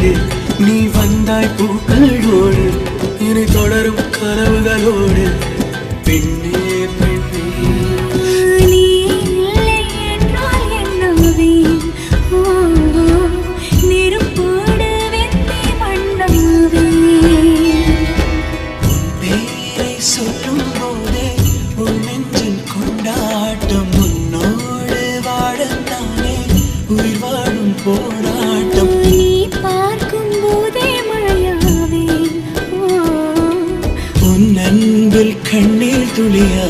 பூக்களோடு நீ வந்தாய் பூக்களோடு இனி தொடரும் கனவுகளோடு பெண்ணே பெண்ணே நீ இல்லை என்றால் என்னவேன் நெருப்போடு வெந்தி மண்ணாவே உன் பேரை சொல்லும் போதே உன் நெஞ்சில் கொண்டாட்டம் உன்னோடு வாழத்தானே உயிர் வாழும் போராட்டம் நீ பார்க்கும் போதே மழையாவே உன் அன்பில் கண்ணீர் துளியா